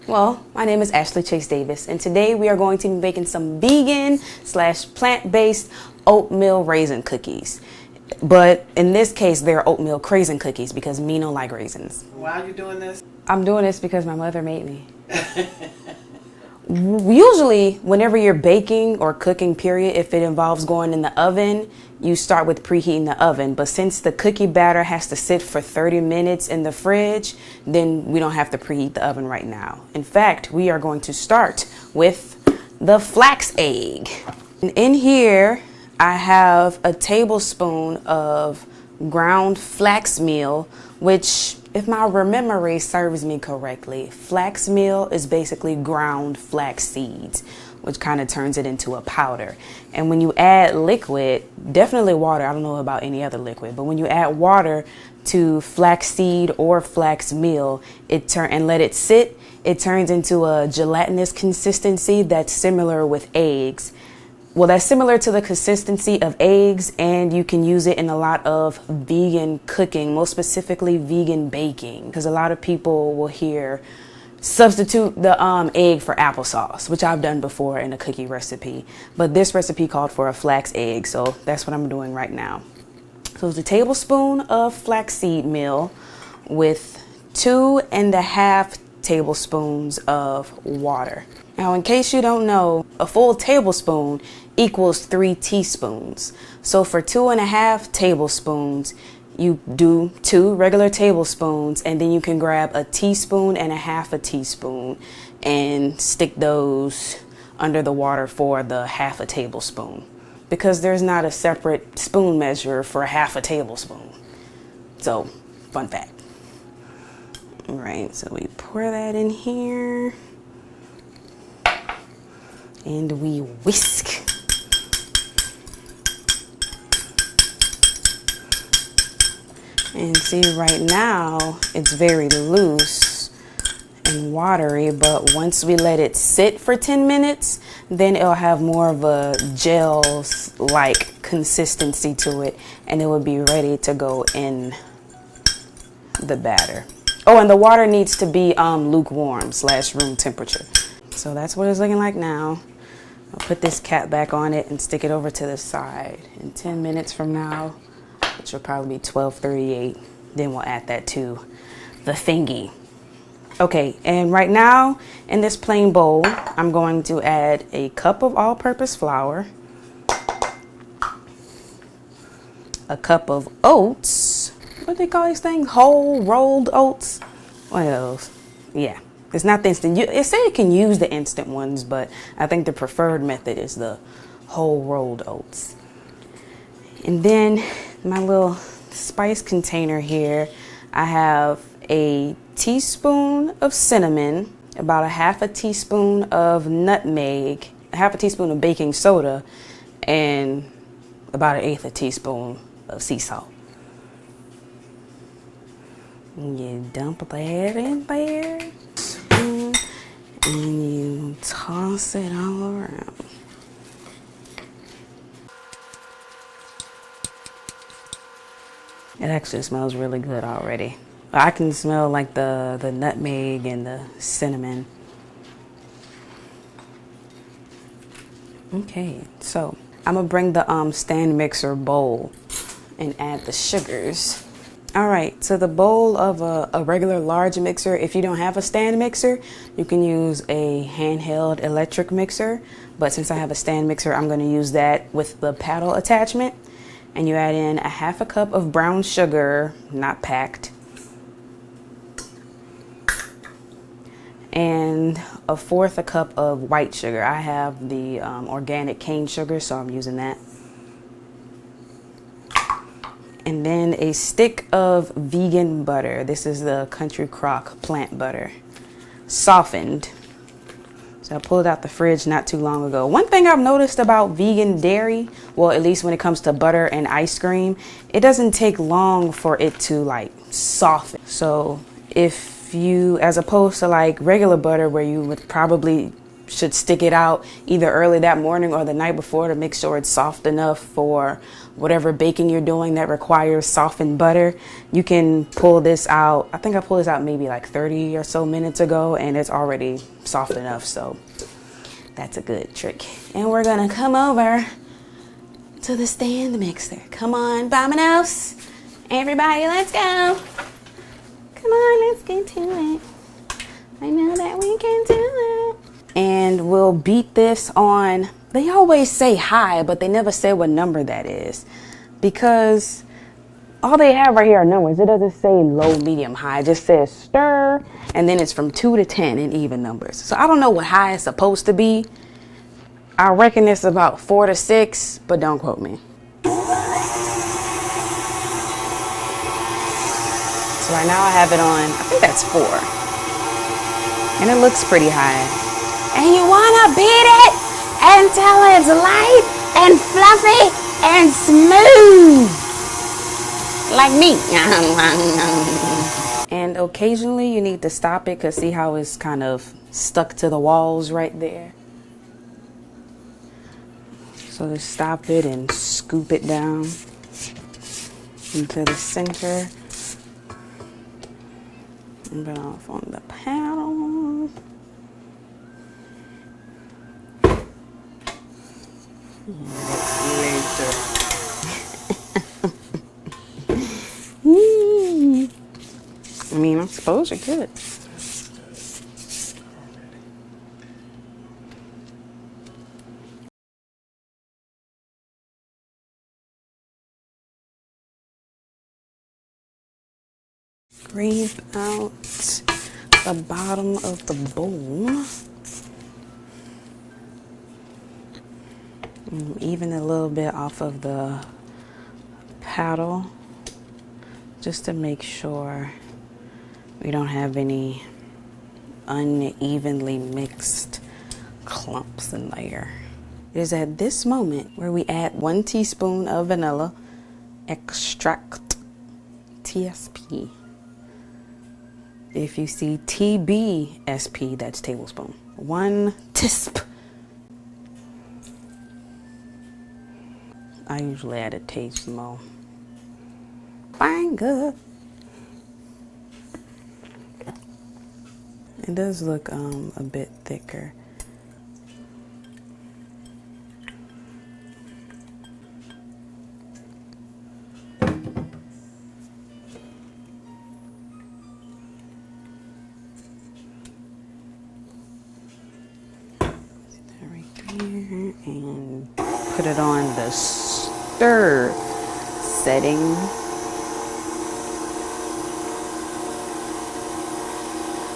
Well, my name is Ashley Chase Davis, and today we are going to be making some vegan / plant-based oatmeal raisin cookies. But in this case, they're oatmeal raisin cookies because me don't like raisins. Why are you doing this? I'm doing this because my mother made me. Usually, whenever you're baking or cooking, period, if it involves going in the oven, you start with preheating the oven. But since the cookie batter has to sit for 30 minutes in the fridge, then we don't have to preheat the oven right now. In fact, we are going to start with the flax egg. In here, I have a tablespoon of ground flax meal, which, if my memory serves me correctly, flax meal is basically ground flax seeds, which kind of turns it into a powder. And when you add liquid, definitely water, I don't know about any other liquid, but when you add water to flaxseed or flax meal, and let it sit, it turns into a gelatinous consistency that's similar with eggs. Well, that's similar to the consistency of eggs, and you can use it in a lot of vegan cooking, most specifically vegan baking, because a lot of people will hear substitute the egg for applesauce, which I've done before in a cookie recipe. But this recipe called for a flax egg, so that's what I'm doing right now. So it's a tablespoon of flaxseed meal with 2.5 tablespoons of water. Now, in case you don't know, a full tablespoon equals 3 teaspoons. So for 2.5 tablespoons, you do 2 regular tablespoons, and then you can grab 1.5 teaspoons and stick those under the water for the 1/2 tablespoon, because there's not a separate spoon measure for 1/2 tablespoon. So, fun fact. All right, so we pour that in here and we whisk. And see, right now it's very loose and watery, but once we let it sit for 10 minutes, then it'll have more of a gel-like consistency to it, and it will be ready to go in the batter. Oh, and the water needs to be lukewarm / room temperature. So that's what it's looking like now. I'll put this cap back on it and stick it over to the side. In 10 minutes from now, which will probably be 12:38, then we'll add that to the thingy. Okay, and right now in this plain bowl, I'm going to add a cup of all-purpose flour, a cup of oats. What do they call these things? Whole rolled oats? One of those. Yeah. It's not the instant. It said you can use the instant ones, but I think the preferred method is the whole rolled oats. And then my little spice container here, I have a teaspoon of cinnamon, about 1/2 teaspoon of nutmeg, 1/2 teaspoon of baking soda, and about 1/8 teaspoon of sea salt. And you dump that in there, and you toss it all around. It actually smells really good already. I can smell like the nutmeg and the cinnamon. Okay, so I'm gonna bring the stand mixer bowl and add the sugars. All right, so the bowl of a regular large mixer, if you don't have a stand mixer, you can use a handheld electric mixer. But since I have a stand mixer, I'm gonna use that with the paddle attachment. And you add in 1/2 cup of brown sugar, not packed, and 1/4 cup of white sugar. I have the organic cane sugar, so I'm using that. And then a stick of vegan butter. This is the Country Crock plant butter, softened. So I pulled it out the fridge not too long ago. One thing I've noticed about vegan dairy, well, at least when it comes to butter and ice cream, it doesn't take long for it to like soften. So if you, as opposed to like regular butter where you would probably should stick it out either early that morning or the night before to make sure it's soft enough for whatever baking you're doing that requires softened butter. You can pull this out. I think I pulled this out maybe like 30 or so minutes ago, and it's already soft enough. So that's a good trick. And we're gonna come over to the stand mixer. Come on, Dominoes. Everybody, let's go. Come on, let's get to it. I know that we can do it. And we'll beat this on, they always say high, but they never say what number that is, because all they have right here are numbers. It doesn't say low, medium, high. It just says stir, and then it's from 2 to 10 in even numbers. So I don't know what high is supposed to be. I reckon it's about 4 to 6, but don't quote me. So right now I have it on, I think that's 4. And it looks pretty high. And you wanna beat it until it's light and fluffy and smooth. Like me. And occasionally you need to stop it, because see how it's kind of stuck to the walls right there. So just stop it and scoop it down into the center. And put it off on the paddle. Later. I mean, I suppose you could. Scrape out the bottom of the bowl. Even a little bit off of the paddle, just to make sure we don't have any unevenly mixed clumps in there. It is at this moment where we add 1 teaspoon of vanilla extract, TSP. If you see TBSP, that's tablespoon. 1 tisp. I usually add a taste more. Fine, good. It does look a bit thicker. Right there, and put it on the stir setting.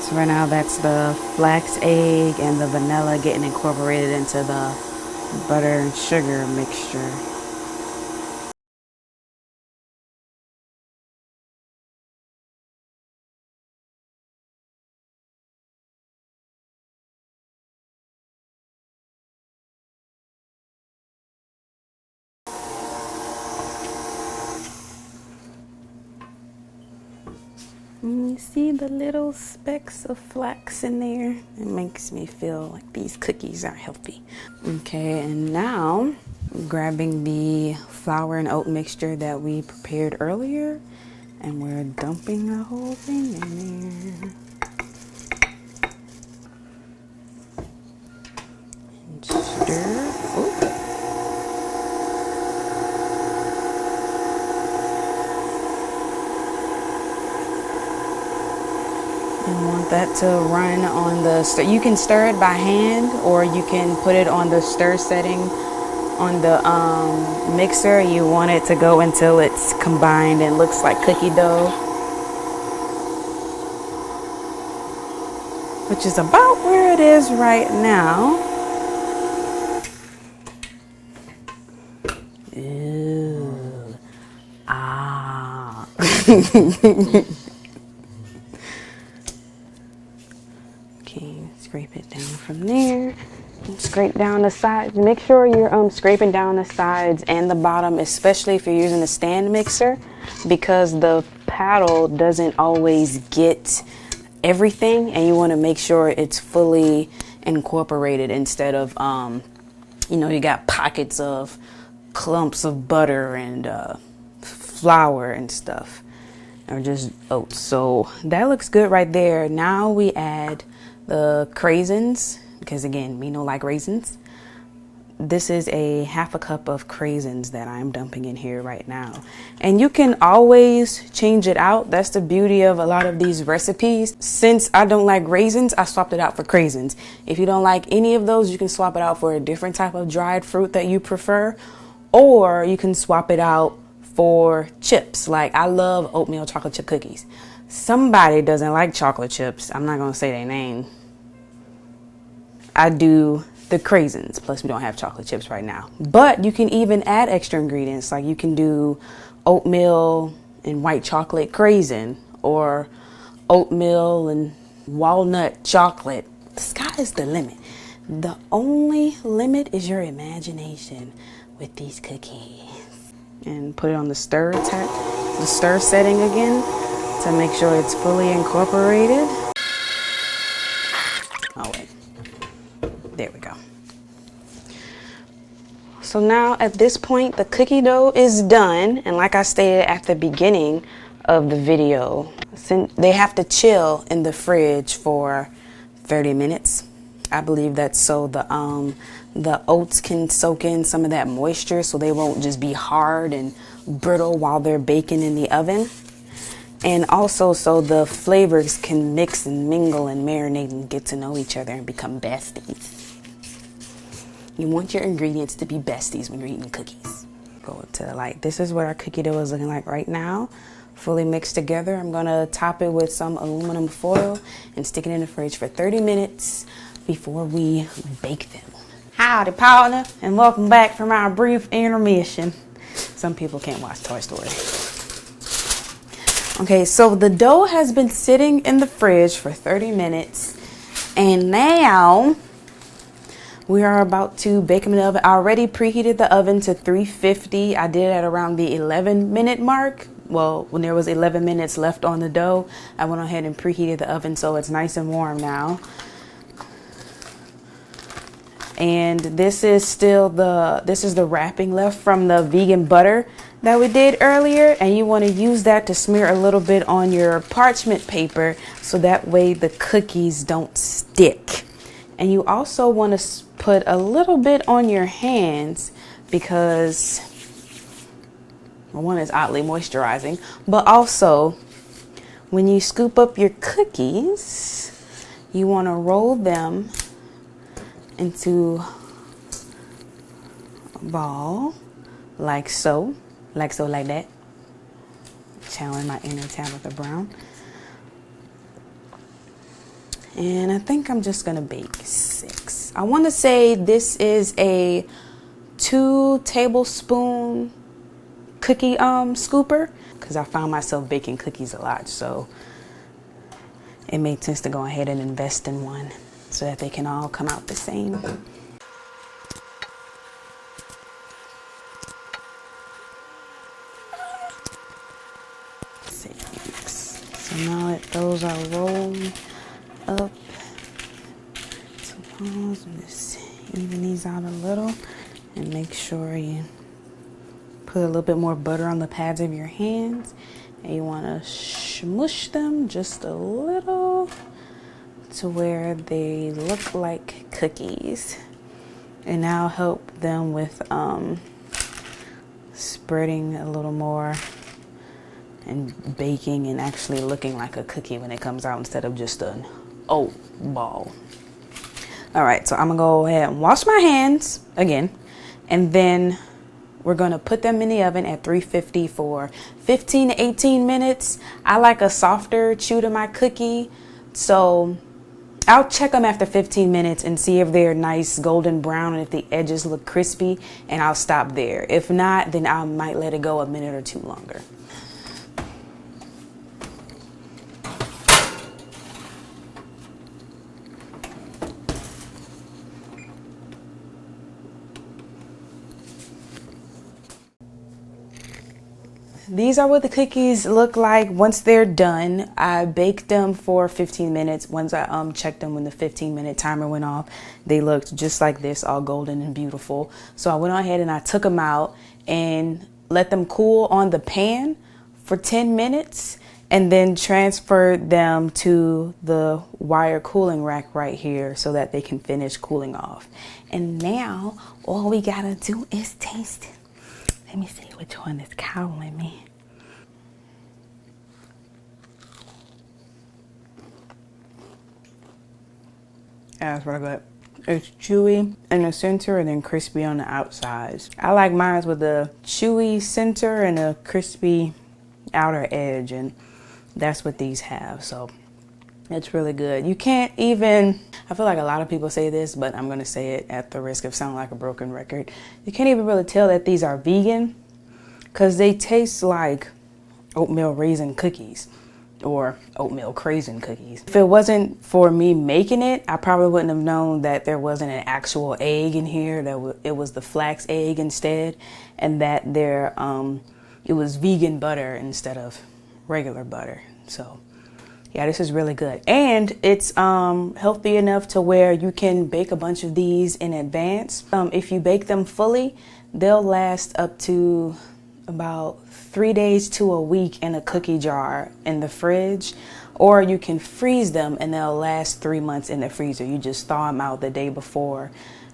So right now that's the flax egg and the vanilla getting incorporated into the butter and sugar mixture. You see the little specks of flax in there? It makes me feel like these cookies are healthy. Okay, and now I'm grabbing the flour and oat mixture that we prepared earlier, and we're dumping the whole thing in there. And stir. Ooh. And want that to run on the stir. You can stir it by hand, or you can put it on the stir setting on the mixer. You want it to go until it's combined and looks like cookie dough, which is about where it is right now. Ew. Ah. Scrape it down from there. And scrape down the sides. Make sure you're scraping down the sides and the bottom, especially if you're using a stand mixer, because the paddle doesn't always get everything, and you want to make sure it's fully incorporated instead of, you know, you got pockets of clumps of butter and flour and stuff, or just oats. So that looks good right there. Now we add the craisins, because again, we know like raisins. This is a half a cup of craisins that I'm dumping in here right now. And you can always change it out. That's the beauty of a lot of these recipes. Since I don't like raisins, I swapped it out for craisins. If you don't like any of those, you can swap it out for a different type of dried fruit that you prefer. Or you can swap it out for chips. Like I love oatmeal chocolate chip cookies. Somebody doesn't like chocolate chips. I'm not gonna say their name. I do the craisins, plus we don't have chocolate chips right now. But you can even add extra ingredients, like you can do oatmeal and white chocolate craisin, or oatmeal and walnut chocolate. The sky is the limit. The only limit is your imagination with these cookies. And put it on the stir setting again to make sure it's fully incorporated. Oh wait. There we go. So now at this point, the cookie dough is done. And like I stated at the beginning of the video, they have to chill in the fridge for 30 minutes. I believe that's so the oats can soak in some of that moisture, so they won't just be hard and brittle while they're baking in the oven. And also so the flavors can mix and mingle and marinate and get to know each other and become besties. You want your ingredients to be besties when you're eating cookies. Go to the light. This is what our cookie dough is looking like right now. Fully mixed together. I'm gonna top it with some aluminum foil and stick it in the fridge for 30 minutes before we bake them. Howdy partner, and welcome back from our brief intermission. Some people can't watch Toy Story. Okay, so the dough has been sitting in the fridge for 30 minutes, and now we are about to bake them in the oven. I already preheated the oven to 350. I did it at around the 11-minute mark. Well, when there was 11 minutes left on the dough, I went ahead and preheated the oven so it's nice and warm now. And this is the wrapping left from the vegan butter that we did earlier, and you want to use that to smear a little bit on your parchment paper so that way the cookies don't stick. And you also want to put a little bit on your hands because, well, one is oddly moisturizing, but also when you scoop up your cookies, you want to roll them into a ball like so, like that. Channeling my inner Tabitha Brown. And I think I'm just gonna bake 6. I want to say this is a 2 tablespoon cookie scooper, because I found myself baking cookies a lot, so it made sense to go ahead and invest in one so that they can all come out the same. So now that those are rolled up, so just even these out a little and make sure you put a little bit more butter on the pads of your hands, and you want to smush them just a little to where they look like cookies. And now help them with spreading a little more and baking and actually looking like a cookie when it comes out instead of just an oat ball. All right, so I'm gonna go ahead and wash my hands again, and then we're gonna put them in the oven at 350 for 15 to 18 minutes. I like a softer chew to my cookie, so I'll check them after 15 minutes and see if they're nice golden brown and if the edges look crispy, and I'll stop there. If not, then I might let it go a minute or two longer. these are what the cookies look like once they're done. I baked them for 15 minutes. Once I checked them when the 15-minute timer went off, they looked just like this, all golden and beautiful. So I went ahead and I took them out and let them cool on the pan for 10 minutes and then transferred them to the wire cooling rack right here so that they can finish cooling off. And now all we gotta do is taste it. Let me see which one is cowling me. That's really good. It's chewy in the center and then crispy on the outsides. I like mine with a chewy center and a crispy outer edge, and that's what these have. So it's really good. You can't even, I feel like a lot of people say this, but I'm gonna say it at the risk of sounding like a broken record. You can't even really tell that these are vegan because they taste like oatmeal raisin cookies or oatmeal raisin cookies. If it wasn't for me making it, I probably wouldn't have known that there wasn't an actual egg in here, that it was the flax egg instead, and that it was vegan butter instead of regular butter. So yeah, this is really good. And it's healthy enough to where you can bake a bunch of these in advance. If you bake them fully, they'll last up to about 3 days to a week in a cookie jar in the fridge. Or you can freeze them and they'll last 3 months in the freezer. You just thaw them out the day before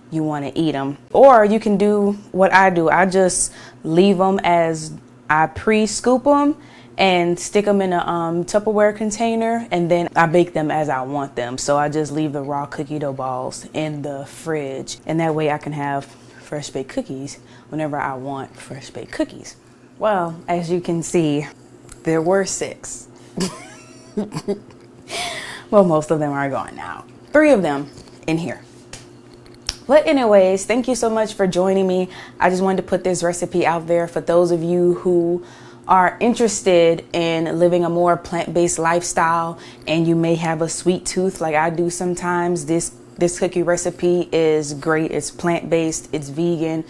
you want to eat them. Or you can do what I do. I just leave them as I pre-scoop them and stick them in a Tupperware container, and then I bake them as I want them. So I just leave the raw cookie dough balls in the fridge, and that way I can have fresh baked cookies whenever I want fresh baked cookies. Well, as you can see, there were 6. Well, most of them are gone now. 3 of them in here. But anyways, thank you so much for joining me. I just wanted to put this recipe out there for those of you who are interested in living a more plant-based lifestyle and you may have a sweet tooth like I do sometimes. This cookie recipe is great. It's plant-based, it's vegan,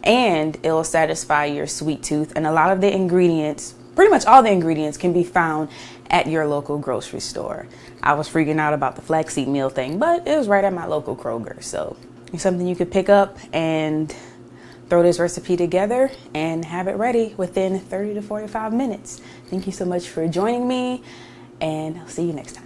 and it'll satisfy your sweet tooth. And a lot of the ingredients, pretty much all the ingredients, can be found at your local grocery store. I was freaking out about the flaxseed meal thing, but it was right at my local Kroger. So it's something you could pick up and throw this recipe together and have it ready within 30 to 45 minutes. Thank you so much for joining me, and I'll see you next time.